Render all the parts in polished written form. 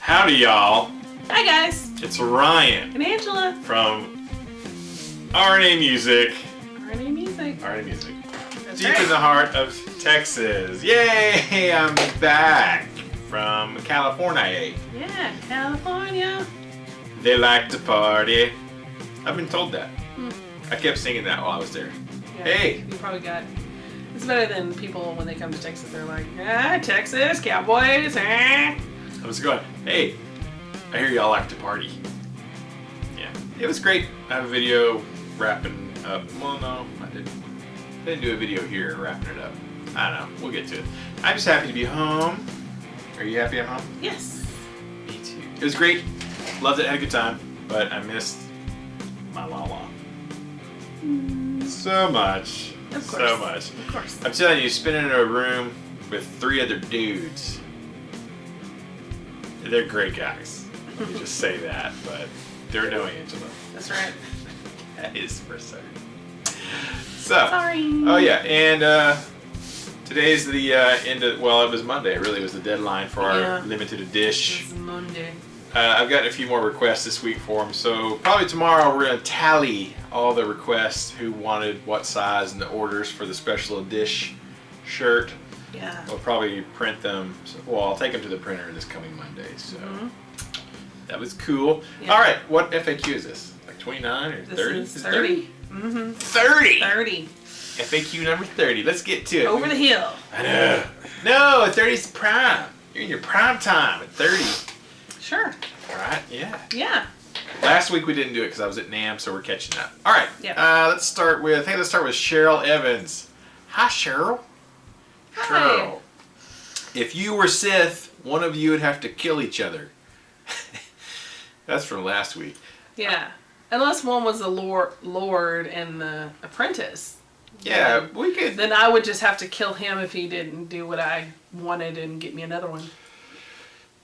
Howdy, y'all. Hi, guys. It's Ryan And Angela. from RNA Music. RNA Music. RNA Music. That's Deep right. in the heart of Texas. Yay! I'm back from California. Yeah, California. They like to party. I've been told that. Hmm. I kept singing that while I was there. Yeah, Hey! You probably got... It's better than people when they come to Texas. They're like, ah, Texas, Cowboys, eh? I was going, hey, I hear y'all like to party. Yeah, it was great. I have a video wrapping up. Well, no, I didn't do a video here wrapping it up. I don't know. We'll get to it. I'm just happy to be home. Are you happy I'm home? Yes. Me too. It was great. Loved it. Had a good time. But I missed my la-la. So much. Of course. So much. Of course. I'm telling you, spinning in a room with 3 other dudes. They're great guys. Let me just say that, but they're no Angela. That's right. That is for certain. So, Sorry. oh yeah, and today's the end of, well, it was Monday. It really was the deadline for our limited edition. It's Monday. I've gotten a few more requests this week for them, so probably tomorrow we're going to tally all the requests, who wanted what size, and the orders for the special edition shirt. Yeah. We'll probably print them. Well, I'll take them to the printer this coming Monday. So that was cool. Yeah. All right, what FAQ is this? Like 29 or 30? This is 30. 30? 30. FAQ number 30. Let's get to it. Over the hill. I know. No, 30's prime. You're in your prime time at 30. Sure. All right, yeah. Yeah. Last week we didn't do it because I was at NAMM, so we're catching up. All right. Yep. Let's start with Cheryl Evans. Hi, Cheryl. Hi. Cheryl. If you were Sith, one of you would have to kill each other. That's from last week. Yeah. Unless one was the Lord and the apprentice. Yeah, we could. Then I would just have to kill him if he didn't do what I wanted and get me another one.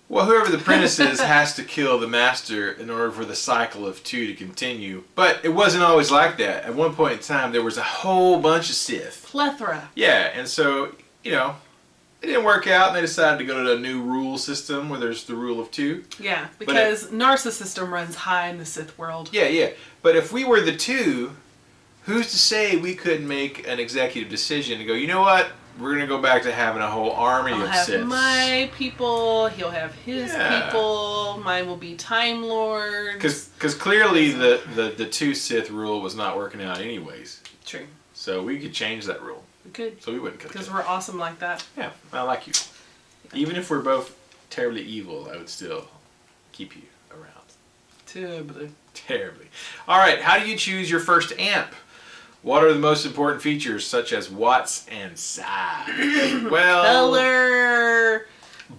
Well, whoever the apprentice is has to kill the master in order for the cycle of 2 to continue. But it wasn't always like that. At one point in time, there was a whole bunch of Sith. Plethora. Yeah, and so, you know, it didn't work out, and they decided to go to a new rule system where there's the rule of 2. Yeah, because narcissism runs high in the Sith world. Yeah, yeah. But if we were the 2, who's to say we couldn't make an executive decision to go, you know what? We're going to go back to having a whole army I'll of have Siths. my people, he'll have his people, mine will be Time Lords. Because clearly the 2 Sith rule was not working out anyways. True. So we could change that rule. We could. So we wouldn't cut it. Because we're awesome like that. Yeah, I like you. Even if we're both terribly evil, I would still keep you around. Terribly. Terribly. All right, how do you choose your first amp? What are the most important features, such as watts and size? Well, Color.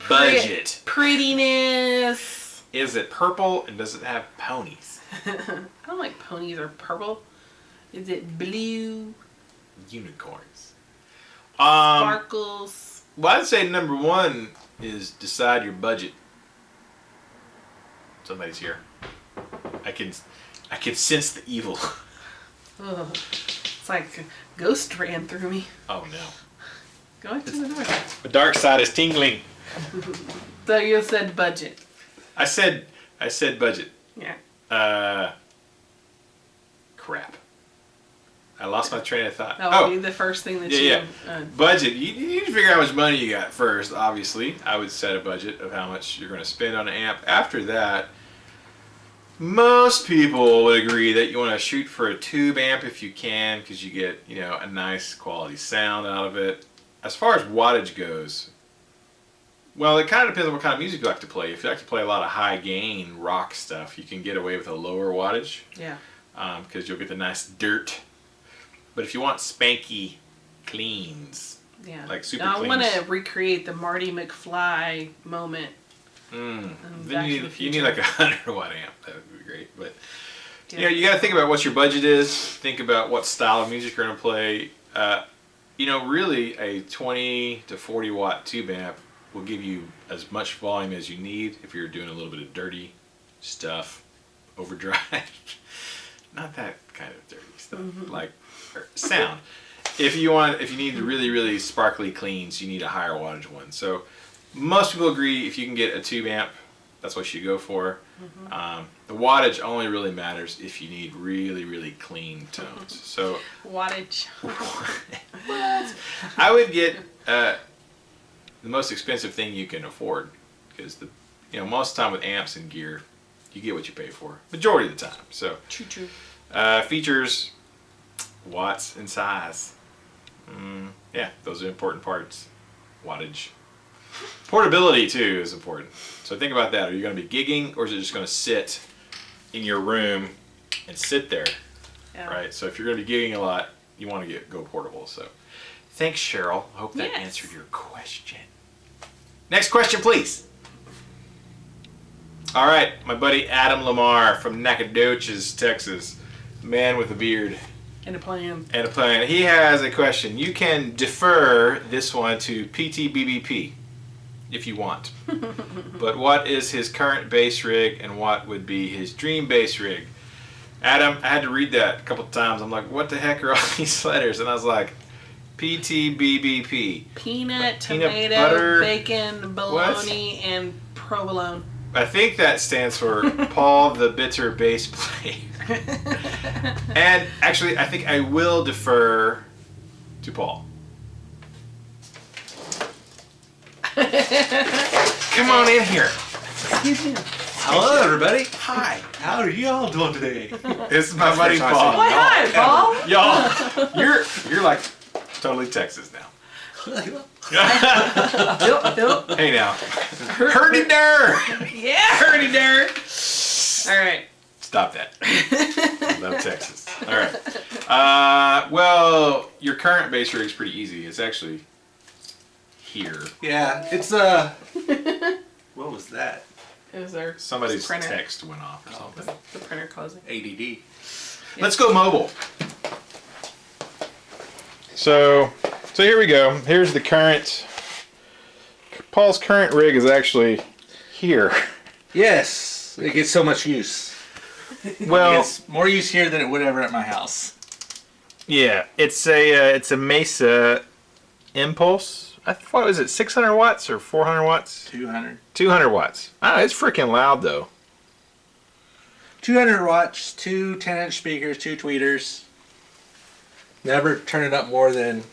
budget. Prettiness. Is it purple, and does it have ponies? I don't like ponies or purple. Is it blue? Unicorns. Sparkles. Well, I'd say number 1 is decide your budget. Somebody's here. I can sense the evil. Ugh. It's like a ghost ran through me. Oh no. Go into the north. The dark side is tingling. So you said budget. I said budget. Yeah. Crap. I lost my train of thought. That would be the first thing that you... Budget. You need to figure out how much money you got first, obviously. I would set a budget of how much you're going to spend on an amp. After that, most people would agree that you want to shoot for a tube amp if you can, because you get, you know, a nice quality sound out of it. As far as wattage goes, well, it kind of depends on what kind of music you like to play. If you like to play a lot of high gain rock stuff, you can get away with a lower wattage. Yeah. Because you'll get the nice dirt. But if you want spanky cleans, Yeah. like super now, cleans. I want to recreate the Marty McFly moment. Then Back to you the need Future. like a 100-watt amp. That would be great. But Yeah. you know, you got to think about what your budget is. Think about what style of music you're going to play. You know, really, a 20 to 40 watt tube amp will give you as much volume as you need if you're doing a little bit of dirty stuff, overdrive. Not that kind of dirty stuff, like sound. If you need really, really sparkly cleans, you need a higher wattage one. So most people agree if you can get a tube amp That's what you go for. The wattage only really matters if you need really, really clean tones. So Wattage. what? I would get the most expensive thing you can afford, because most of the time with amps and gear, you get what you pay for majority of the time. So True. features, watts, and size. Yeah, those are important parts. Wattage. Portability too is important. So think about that. Are you going to be gigging, or is it just going to sit in your room and sit there? Yeah. Right. So if you're going to be gigging a lot, you want to go portable. So thanks, Cheryl. Hope that Yes. answered your question. Next question, please. All right, my buddy Adam Lamar from Nacogdoches, Texas, man with a beard And a plan. and a plan. He has a question. You can defer this one to PTBBP if you want. But what is his current bass rig, and what would be his dream bass rig? Adam, I had to read that a couple of times. I'm like, what the heck are all these letters? And I was like, PTBBP. Peanut, Peanut tomato, butter. bacon, bologna, and provolone. I think that stands for Paul the Bitter Bass Player. And actually, I think I will defer to Paul. Come on in here. Excuse me. Hello, everybody. Hi. How are you all doing today? This is my buddy That's Paul. Why hi, Paul? Y'all, you're like totally Texas now. Yup. Hey now, herdy-der. Yeah, hurdy der. All right. Stop that. I love Texas. All right. Well, your current bass rig is pretty easy. It's actually here. Yeah, it's what was that? It was our Somebody's printer. text went off or something. The printer closing. ADD. Let's go mobile. So here we go. Here's the current. Paul's current rig is actually here. Yes, it gets so much use. Well, It's more use here than it would ever at my house. yeah, it's a Mesa Impulse. What was it? 600 watts or 400 watts? 200. 200 watts. Ah, it's freaking loud though. 200 watts, two 10-inch speakers, two tweeters. Never turn it up more than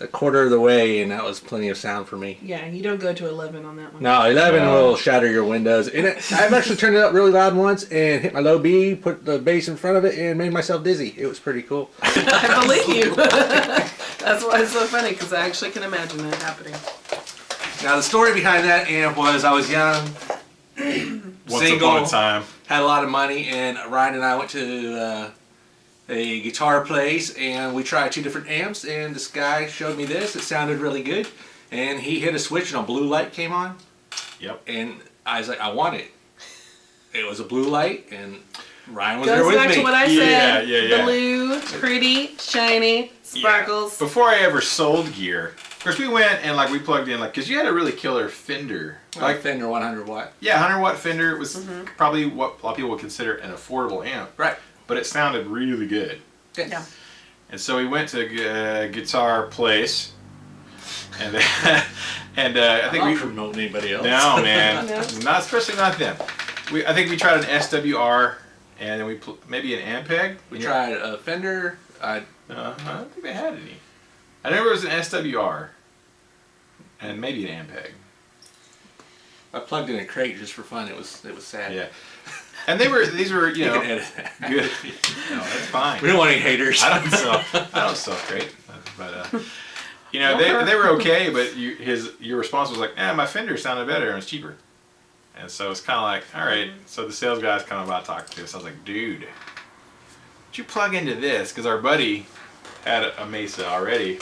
a quarter of the way, and that was plenty of sound for me. Yeah, you don't go to 11 on that one. No, 11 will shatter your windows. And I've actually turned it up really loud once and hit my low B, put the bass in front of it, and made myself dizzy. It was pretty cool. I believe you. That's why it's so funny, because I actually can imagine that happening. Now, the story behind that amp was I was young, Once single, upon a time. had a lot of money, and Ryan and I went to a guitar place, and we tried two different amps, and this guy showed me this. It sounded really good, and he hit a switch, and a blue light came on, Yep. and I was like, I want it. It was a blue light, and Ryan was there Goes with back me. to what I Yeah, said. yeah. Blue, pretty, shiny, sparkles. Yeah. Before I ever sold gear, of course we went and we plugged in because you had a really killer Fender. Like Fender 100 watt. Yeah, 100 watt Fender was probably what a lot of people would consider an affordable amp. Right. But it sounded really good. Yeah. And so we went to a guitar place, and and I think I'm we not promoting anybody else. no man, No. not especially not them. I think we tried an SWR, and then maybe an Ampeg. We tried a Fender. I don't think they had any. I remember it was an SWR, and maybe an Ampeg. I plugged in a crate just for fun. It was sad. Yeah, and these were You can edit that. good. No, that's fine. We don't want any haters. I don't sell crate, but they were okay. But your response was like, my Fender sounded better and it's cheaper, and so it's kind of like, all right. So the sales guy's kind of about talking to us. I was like, dude, would you plug into this? Because our buddy had a Mesa already.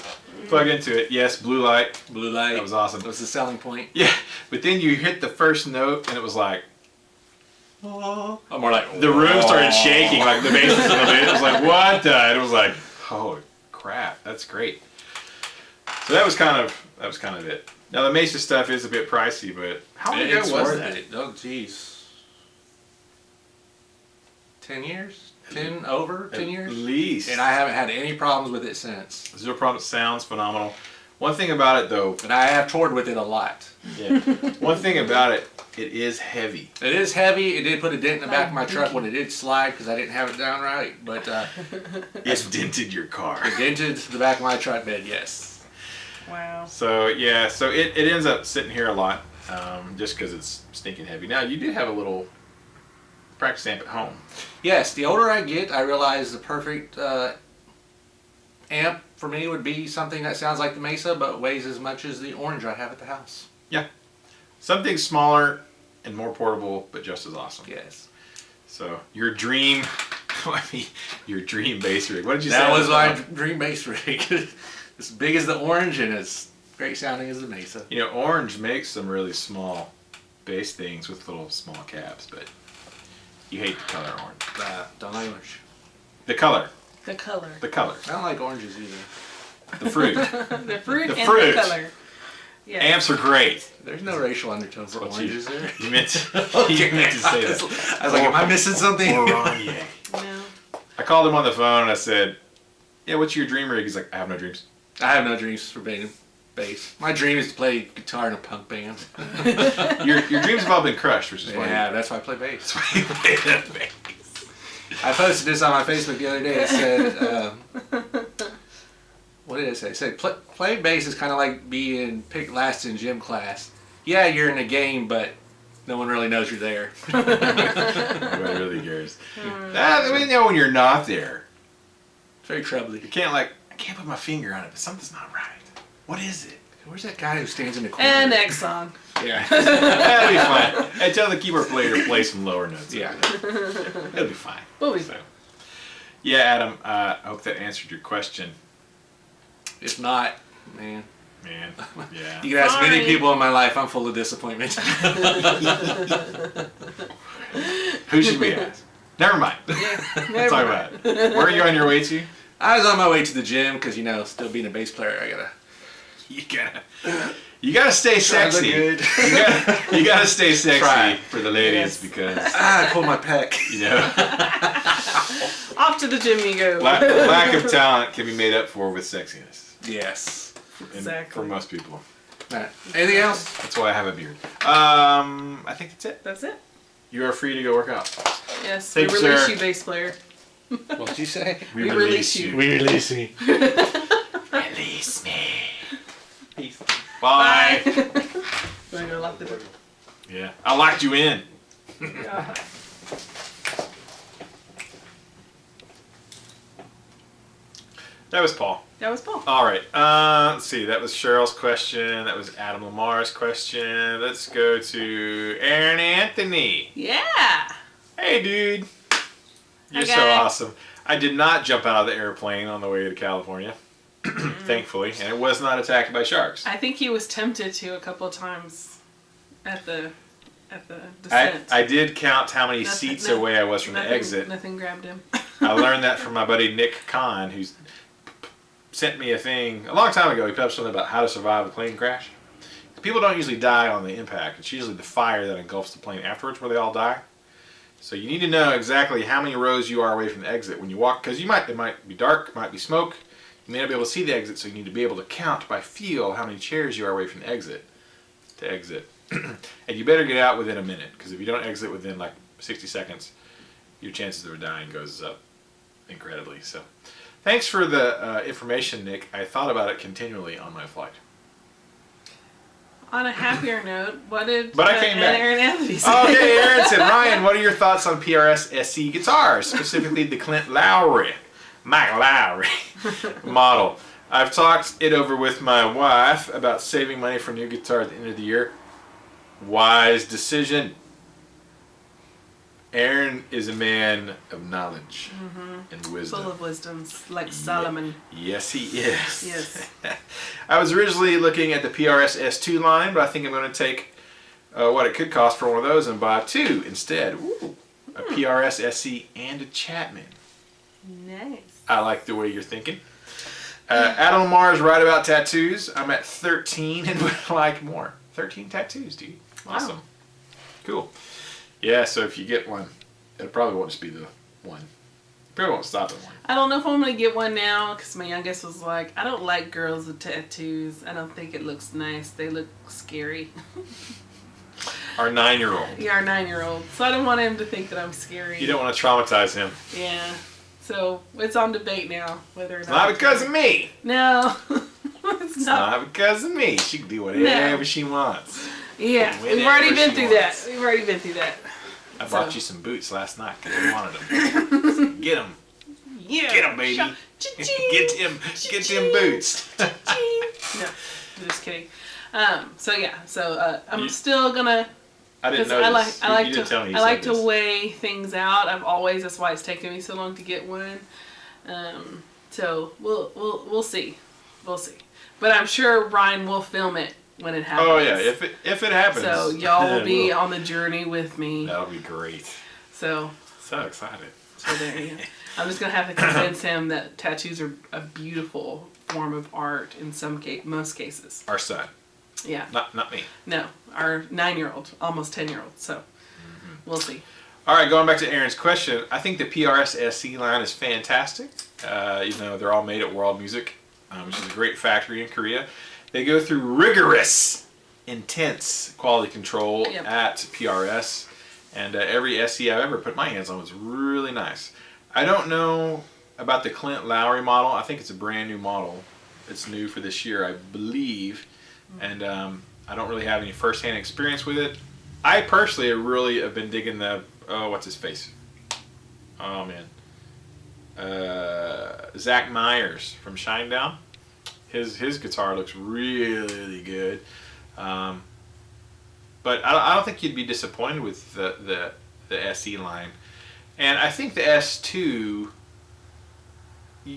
Plug into it. Yes, blue light. Blue light. That was awesome. That was the selling point. Yeah, but then you hit the first note and it was like, oh. I'm more like The room started shaking, like the bass was in the It was like, what the? And it was like, holy crap, that's great. So that was kind of it. Now the Mesa stuff is a bit pricey, but how long ago It's was worth that? it. Oh, jeez. 10 years? 10 over 10 At years? least. And I haven't had any problems with it since. Zero problem. Sounds phenomenal. One thing about it though, And I have toured with it a lot. yeah. One thing about it, it is heavy. It is heavy. It did put a dent in the back of my truck when it did slide because I didn't have it down right. But It's dented your car. it dented the back of my truck bed, yes. Wow. So yeah, so it ends up sitting here a lot, just because it's stinking heavy. Now you do have a little practice amp at home. Yes, the older I get, I realize the perfect amp for me would be something that sounds like the Mesa but weighs as much as the Orange I have at the house. Yeah, something smaller and more portable, but just as awesome. Yes. So your dream, I mean, your dream bass rig. What did you say? That was my dream bass rig. As big as the Orange and as great sounding as the Mesa. You know, Orange makes some really small bass things with little small cabs, but you hate the color orange. Don't like Orange. The color. The color. The color. I don't like oranges either. The fruit. The fruit The and fruit. the color. Yeah. Amps are great. There's no racial undertone for What oranges there. You meant to, you meant to say that. I was like, am I missing something? Oranje. No. I called him on the phone and I said, yeah, what's your dream rig? He's like, I have no dreams. I have no dreams for being bass. My dream is to play guitar in a punk band. Your dreams have all been crushed, which is why Yeah, that's why I play bass. you play that bass. I posted this on my Facebook the other day. It said, what did it say? It said, playing bass is kind of like being picked last in gym class. Yeah, you're in a game, but no one really knows you're there. Nobody really cares. I mean, you know, when you're not there, It's very troubling. you can't I can't put my finger on it, but something's not right. What is it? Where's that guy who stands in the corner? And next song. Yeah. That'll be fine. Hey, tell the keyboard player to play some lower notes. Yeah. It'll be fine. We'll be So, yeah, Adam, I hope that answered your question. If not, man. Man, yeah. You can ask many Sorry. people in my life, I'm full of disappointment. Who should we ask? Never mind. Yeah. Let's talk about it. Where are you on your way to? I was on my way to the gym because, you know, still being a bass player, I gotta You gotta stay try to look sexy. good. You gotta stay sexy Try. for the ladies Yes. because I pulled my pec. you know Off to the gym you go. lack of talent can be made up for with sexiness. Yes. And Exactly. for most people. All right. Anything else? That's why I have a beard. I think that's it. That's it. You are free to go work out. Yes. Thank we you, release sir. you, bass player. What did you say? We release you. We release me. Release me. Peace. Bye. Wanna go lock the door? Yeah, I locked you in. Yeah. That was Paul. That was Paul. All right. Let's see. That was Cheryl's question. That was Adam Lamar's question. Let's go to Aaron Anthony. Yeah. Hey, dude. You're so Okay. awesome. I did not jump out of the airplane on the way to California, thankfully, and it was not attacked by sharks. I think he was tempted to a couple of times at the descent. I did count how many Nothing- seats no- away I was from the Nothing- exit. Nothing grabbed him. I learned that from my buddy Nick Kahn, who's sent me a thing a long time ago. He put up something about how to survive a plane crash. People don't usually die on the impact. It's usually the fire that engulfs the plane afterwards where they all die. So you need to know exactly how many rows you are away from the exit when you walk, because it might be dark, it might be smoke. You may not be able to see the exit, so you need to be able to count by feel how many chairs you are away from the exit to exit. And you better get out within a minute, because if you don't exit within like 60 seconds, your chances of dying goes up incredibly. So thanks for the information, Nick. I thought about it continually on my flight. On a happier note, what did But I came back. Aaron Anthony say? Okay, Aaron said, Ryan, what are your thoughts on PRS SC guitars, specifically the Clint Lowry, Mike Lowry model? I've talked it over with my wife about saving money for a new guitar at the end of the year. Wise decision. Aaron is a man of knowledge and wisdom. Full of wisdoms, like Solomon. Yes, he is. Yes. I was originally looking at the PRS S2 line, but I think I'm going to take what it could cost for one of those and buy two instead. Ooh, a PRS SC and a Chapman. Nice. I like the way you're thinking. Adam Lamar is right about tattoos. I'm at 13 and would like more. 13 tattoos, dude. Awesome. Wow. Cool. Yeah, so if you get one, it probably won't just be the one. Probably won't stop at one. I don't know if I'm gonna get one now because my youngest was like, I don't like girls with tattoos. I don't think it looks nice. They look scary. Our 9-year-old. Yeah, our 9-year-old. So I don't want him to think that I'm scary. You don't want to traumatize him. Yeah. So it's on debate now whether or not. It's not because of me. No. It's not because of me. She can do whatever she wants. Yeah, Whenever we've already been she through wants. that. We've already been through that. I bought you some boots last night because you wanted them. Get them. Yeah. Get them, baby. Get them boots. No, I'm just kidding. So I'm still gonna. I didn't Because notice. I like You didn't tell me you I like said to this. weigh things out. That's why it's taken me so long to get one. So we'll see. We'll see. But I'm sure Ryan will film it when it happens. Oh yeah, if it happens. So y'all will it be on the journey with me. That'll be great. So excited. so there you go. I'm just gonna have to convince him that tattoos are a beautiful form of art in most cases. Our son, Yeah. not me. No, our 9-year-old, almost 10-year-old. So we'll see. All right, going back to Aaron's question, I think the PRS SC line is fantastic. They're all made at World Music, which is a great factory in Korea. They go through rigorous, intense quality control at PRS, and every SC I've ever put my hands on was really nice. I don't know about the Clint Lowry model. I think it's a brand new model. It's new for this year, I believe, and I don't really have any first-hand experience with it. I personally really have been digging the what's his face? Oh man, Zach Myers from Shinedown. His guitar looks really good, but I don't think you'd be disappointed with the SE line, and I think the S2.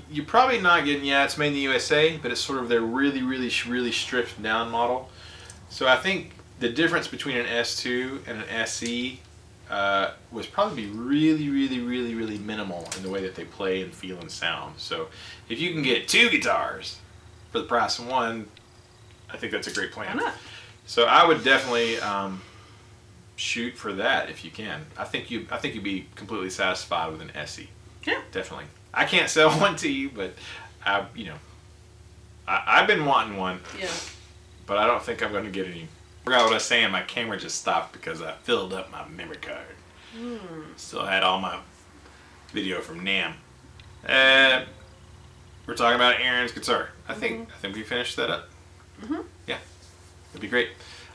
You're probably not getting. Yeah, it's made in the USA, but it's sort of their really stripped down model. So I think the difference between an S2 and an SE was probably really minimal in the way that they play and feel and sound. So if you can get 2 guitars for the price of one, I think that's a great plan. Why not? So I would definitely shoot for that if you can. I think you'd be completely satisfied with an SE. Yeah. Definitely. I can't sell one to you, but I've been wanting one. Yeah. But I don't think I'm going to get any. I forgot what I was saying. My camera just stopped because I filled up my memory card. Still had all my video from NAMM. We're talking about Aaron's guitar. I think we finished that up. Yeah, that'd be great.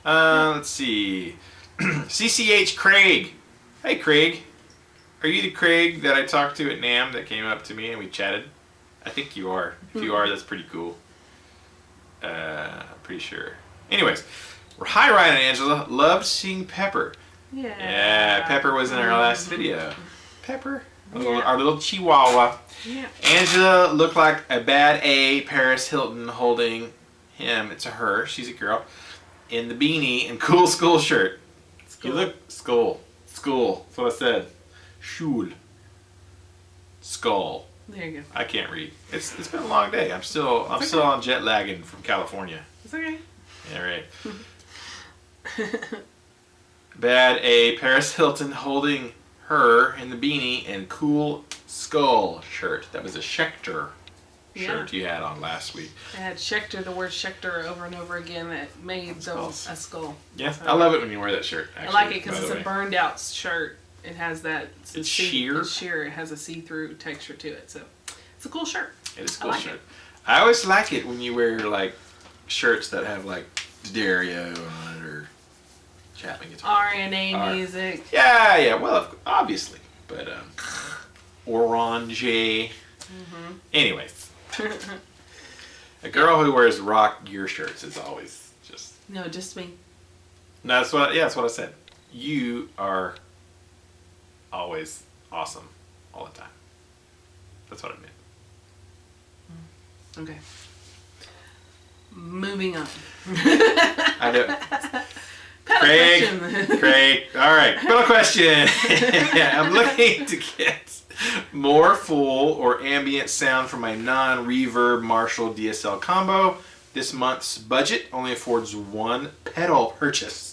Let's see. CCH Craig. Hey Craig. Are you the Craig that I talked to at NAMM that came up to me and we chatted? I think you are. If you are, that's pretty cool. I'm pretty sure. Anyways, hi Ryan and Angela. Loved seeing Pepper. Yeah. Yeah, Pepper was in our last video. Pepper, Yeah. our little chihuahua. Yeah. Angela looked like a bad A Paris Hilton holding him. It's a her. She's a girl. In the beanie and cool school shirt. You look school. That's what I said. Schul. Skull. There you go. I can't read. It's been a long day. I'm still on jet lagging from California. It's okay. Yeah, right. Bad A Paris Hilton holding her in the beanie and cool skull shirt. That was a Schecter shirt you had on last week. I had the word Schecter over and over again that made a skull. Yeah, So I love it when you wear that shirt. Actually, I like it because by it's the a way. burned out shirt. It has that. It's sheer. It's sheer. It has a see-through texture to it. So it's a cool shirt. It is a I cool like shirt. it. I always like it when you wear like shirts that have like stereo on it or Chapman Guitars. RNA music. Yeah. Well, obviously, but orange. Anyways, a girl who wears rock gear shirts is always just. No, just me. No, that's what. Yeah, that's what I said. You are always awesome all the time. That's what I meant. Okay. Moving on. I know. Question. Craig. All right. Final question. I'm looking to get more full or ambient sound from my non-reverb Marshall DSL combo. This month's budget only affords one pedal purchase.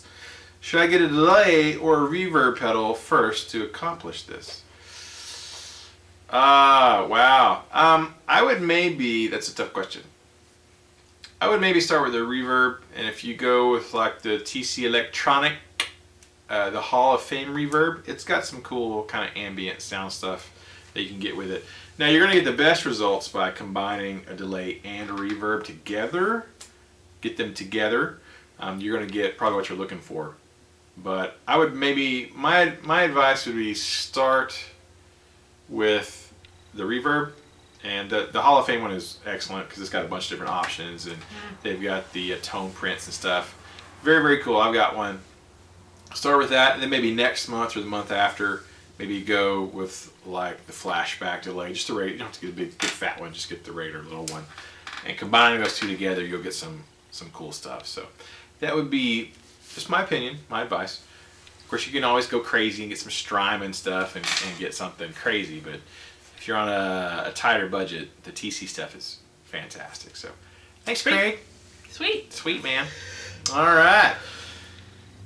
Should I get a delay or a reverb pedal first to accomplish this? Wow. I would maybe, that's a tough question. I would maybe start with the Reverb, and if you go with like the TC Electronic, the Hall of Fame Reverb, it's got some cool kind of ambient sound stuff that you can get with it. Now you're going to get the best results by combining a delay and a reverb together. Get them together. You're going to get probably what you're looking for. But I would maybe, my advice would be start with the Reverb, and the Hall of Fame one is excellent because it's got a bunch of different options, and they've got the tone prints and stuff. Very, very cool. I've got one. Start with that, and then maybe next month or the month after, maybe go with like the flashback delay, just the regular. You don't have to get a big fat one, just get the regular little one, and combining those two together, you'll get some cool stuff. So that would be just my opinion, my advice. Of course, you can always go crazy and get some Strymon stuff and get something crazy, but if you're on a tighter budget, the TC stuff is fantastic. So thanks, Craig. Sweet, man. All right.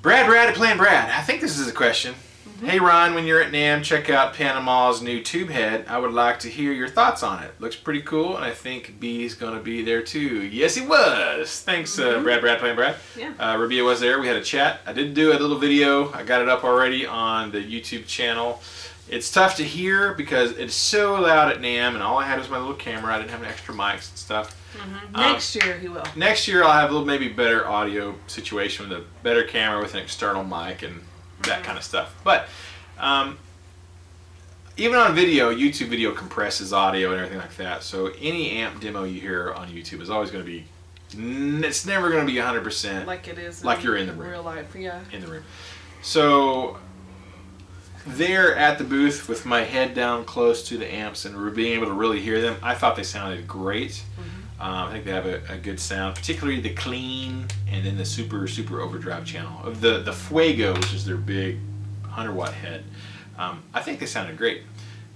Brad at Plan Brad. I think this is a question. Hey Ron, when you're at NAMM, check out Panama's new tube head. I would like to hear your thoughts on it. Looks pretty cool, and I think B's gonna be there too. Yes, he was. Thanks, Brad Plan Brad. Yeah. Rabia was there. We had a chat. I did do a little video. I got it up already on the YouTube channel. It's tough to hear because it's so loud at NAMM, and all I had was my little camera. I didn't have any extra mics and stuff. Next year he will. Next year I'll have a little maybe better audio situation with a better camera with an external mic and that kind of stuff. But even on video, YouTube video compresses audio and everything like that. So any amp demo you hear on YouTube is always going to be, it's never going to be 100% like it is. like you're in the room. Real life, yeah. In the room. So there at the booth with my head down close to the amps and being able to really hear them, I thought they sounded great. I think they have a good sound, particularly the clean and then the super overdrive channel of the Fuego, which is their big 100-watt head. I think they sounded great,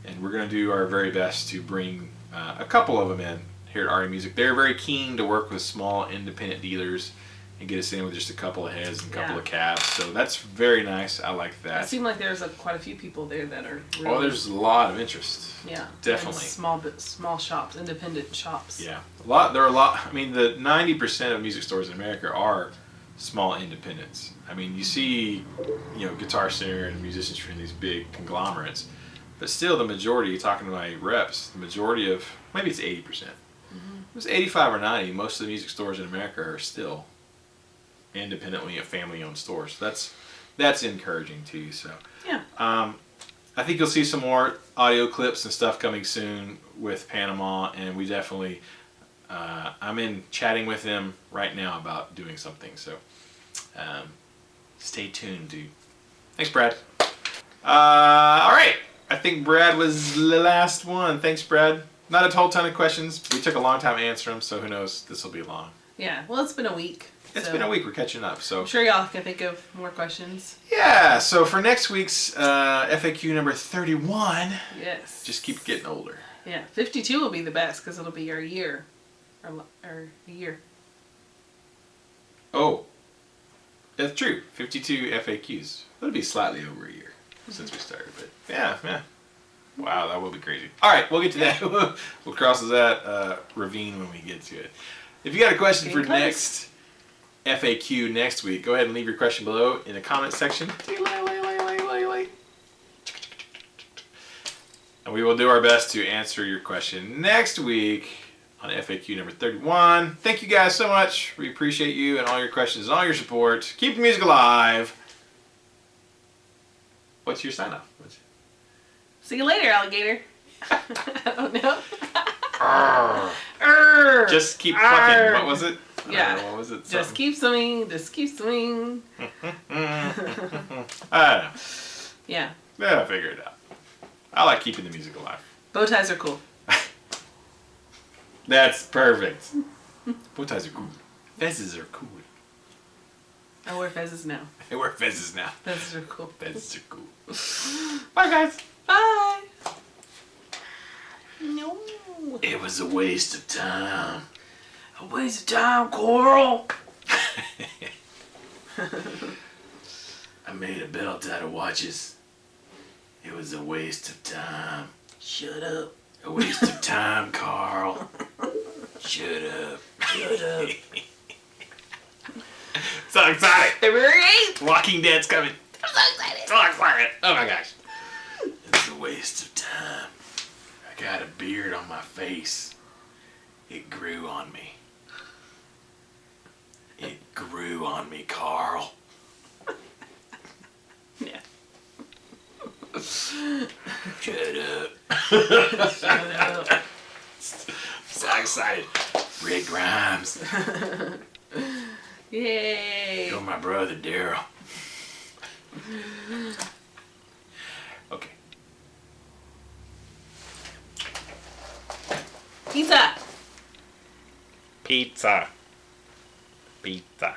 and we're going to do our very best to bring a couple of them in here at RE Music. They're very keen to work with small independent dealers and get us in with just a couple of heads and a couple of cabs. So that's very nice. I like that. It seemed like there's quite a few people there that are really... Oh, there's a lot of interest. Yeah. Definitely. Small shops, independent shops. Yeah. There are a lot. I mean, the 90% of music stores in America are small independents. I mean, you see, Guitar Center and Musicians for these big conglomerates, but still the majority, you're talking to my reps, the majority of, maybe it's 80%. It was 85 or 90. Most of the music stores in America are still independently family-owned stores. So that's encouraging too. So yeah, I think you'll see some more audio clips and stuff coming soon with Panama, and we definitely I'm in chatting with them right now about doing something. So stay tuned, dude. Thanks, Brad. All right, I think Brad was the last one. Thanks, Brad. Not a whole ton of questions. We took a long time to answer them, so who knows? This will be long. Yeah. Well, it's been a week. It's been a week. We're catching up. So I'm sure y'all can think of more questions. Yeah. So for next week's FAQ number 31, yes, just keep getting older. Yeah, 52 will be the best because it'll be our year, or a year. Oh, that's true. 52 FAQs. That'll be slightly over a year since we started, but yeah. Wow, that will be crazy. All right, we'll get to that. We'll cross that ravine when we get to it. If you got a question for next FAQ next week, go ahead and leave your question below in the comment section. And we will do our best to answer your question next week on FAQ number 31. Thank you guys so much. We appreciate you and all your questions and all your support. Keep the music alive. What's your sign off? See you later, alligator. I don't know. Just keep plucking. What was it? Yeah. What was it? Just keep swimming. Just keep swimming. I don't know. Yeah. Yeah, I'll figure it out. I like keeping the music alive. Bow ties are cool. That's perfect. Bow ties are cool. Fezzes are cool. I wear fezzes now. I wear fezzes now. Fezzes are cool. Fezzes are cool. Bye, guys. Bye. No. It was a waste of time. A waste of time, Coral. I made a belt out of watches. It was a waste of time. Shut up. A waste of time, Carl. Shut up. Shut up. So excited. February 8th. Walking Dead's coming. I'm so excited. So excited. Oh my gosh. It's a waste of time. I got a beard on my face. It grew on me. It grew on me, Carl. Yeah. Shut up. Shut up. So excited. Rick Grimes. Yay. You're my brother, Daryl. Okay. Pizza. Pizza. Pizza.